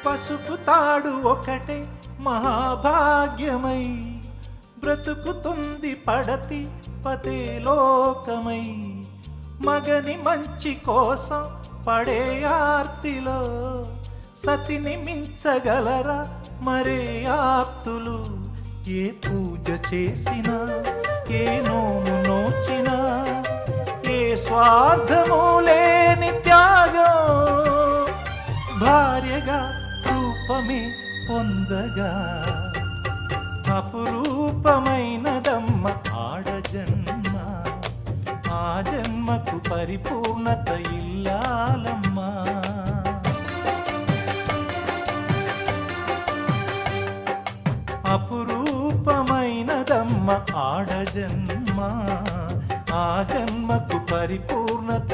పసుపు తాడు ఒకటే మహాభాగ్యమై బ్రతుకుతుంది పడతి పతే లోకమై. మగని మంచి కోసం పడే ఆర్తిలో సతిని మించగలరా మరే ఆప్తులు. ఏ పూజ చేసినా ఏ నోము నోచినా ఏ స్వార్థము లేని త్యాగం భార్యగా రూపమే పొందగా. అపురూపమైనదమ్మ ఆడజన్మ, ఆ జన్మకు పరిపూర్ణత ఇల్లాలమ్మా. అపురూపమైనదమ్మ ఆడజన్మ, ఆ జన్మకు పరిపూర్ణత